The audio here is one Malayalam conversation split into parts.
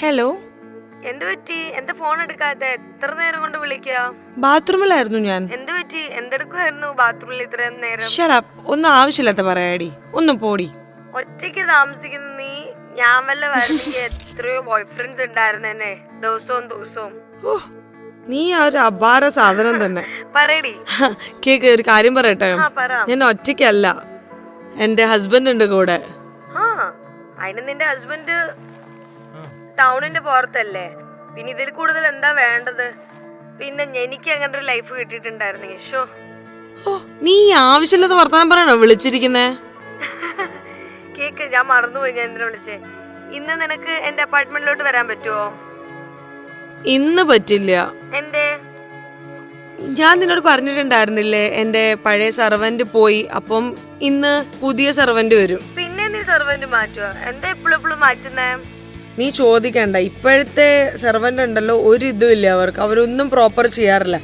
ഹലോ, എന്ത് പറ്റി? എന്താ ഫോൺ എടുക്കാത്തെ? എത്ര നേരം കൊണ്ട് വിളിക്കാ? ബാത്റൂമിലായിരുന്നു ഞാൻ. എന്ത് പറ്റി? എന്തെടുക്കുമായിരുന്നു ബാത്റൂമിൽ ഇത്രയും നേരം? Shut up. ഒന്നും ആവശ്യമില്ലാത്ത പറയാടി, ഒന്ന് പോടി. ഒറ്റയ്ക്ക് താമസിക്കുന്ന നീ, ഞാൻ വല്ല വരുന്നെങ്കിൽ എത്രയോ ബോയ് ഫ്രണ്ട്സ് ഉണ്ടായിരുന്നെ ദിവസവും. ഓ, നീ ആ ഒരു അപാര സാധനം തന്നെ. പറയടി. കേക്ക്, ഒരു കാര്യം പറയട്ടെ. പറ. ഞാൻ ഒറ്റയ്ക്കല്ല, എന്റെ ഹസ്ബൻഡ് ഉണ്ട് കൂടെ. അതിന് നിന്റെ ഹസ്ബൻഡ് ടൗണിന്റെ പുറത്തല്ലേ? പിന്നെ ഇതിൽ കൂടുതൽ എന്താ വേണ്ടത്? പിന്നെ എനിക്ക് അങ്ങനെ ഒരു ലൈഫ് കിട്ടിയിട്ടുണ്ടായിരുന്നെങ്കിൽ ഷോ. ഓ, നീ ആവശ്യമില്ലാത്ത വർത്താനം പറയണോ വിളിച്ചിരിക്കുന്നേ? കേക്ക്, ഞാൻ മറന്നുപോയി ഞാൻ എന്തിനാ വിളിച്ചേ. ഇന്ന് നിനക്ക് എന്റെ അപ്പാർട്ട്മെന്റിലോട്ട് വരാൻ പറ്റുമോ? ഇന്ന് പറ്റില്ല. എന്തേ? ഞാൻ നിന്നോട് പറഞ്ഞിട്ടുണ്ടായിരുന്നില്ലേ, എന്റെ പഴയ സർവന്റ് പോയി. അപ്പം ഇന്ന് പുതിയ സർവന്റ് വരും. പിന്നെ നീ സർവന്റ് മാറ്റുക? എന്താ എപ്പോഴും മാറ്റുന്നേ? നീ ചോദിക്കണ്ട. ഇപ്പോഴത്തെ സെർവന്റ് ഉണ്ടല്ലോ, ഒരു ഇതും ഇല്ല അവർക്ക്. അവരൊന്നും പ്രോപ്പർ ചെയ്യാറില്ല.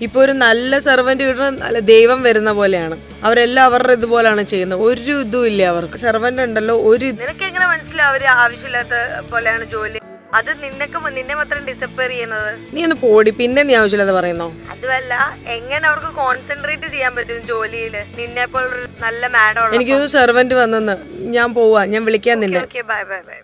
ഇപ്പൊ ഒരു നല്ല സെർവന്റ് കിട്ടുന്ന നല്ല ദൈവം വരുന്ന പോലെയാണ്. അവരെല്ലാം അവരുടെ ഇതുപോലാണ് ചെയ്യുന്നത്. ഒരു ഇതും ഇല്ല അവർക്ക്. സെർവന്റ് ഉണ്ടല്ലോ ഒരു. നിനക്ക് എങ്ങനെ മനസ്സിലാവും അവര് ആവശ്യമില്ലാത്ത പോലെയാണ് ജോലി? അത് നിന്നെ മാത്രം ഡിസപ്പയർ ചെയ്യുന്നത്. നീ ഒന്ന് പോടി. പിന്നെ നീ ആവശ്യമില്ലാതെ പറയുന്നോ? അതുമല്ല, എങ്ങനെ അവർക്ക് കോൺസെൻട്രേറ്റ് ചെയ്യാൻ പറ്റും ജോലിയില്? നിന്നെ പോലൊരു നല്ല മാഡം. എനിക്കൊരു സെർവന്റ് വന്നെന്ന്. ഞാൻ പോവാ, ഞാൻ വിളിക്കാൻ നിന്നെ. ബൈ.